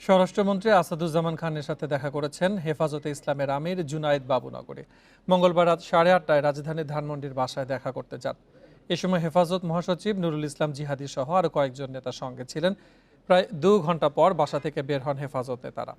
স্বরাষ্ট্রমন্ত্রী আসাদুজ্জামান খানের সাথে দেখা করেছেন হেফাজতে ইসলামের আমির জুনায়েদ বাবুনগরে। মঙ্গলবার রাত 8:30টায় রাজধানীর ধানমন্ডির বাসায় দেখা করতে যান। এ সময় হেফাজত মহাসচিব নুরুল ইসলাম জিহাদি সহ আরো কয়েকজন নেতা সঙ্গে ছিলেন। প্রায় 2 ঘন্টা পর বাসা থেকে বের হন হেফাজত নেতারা।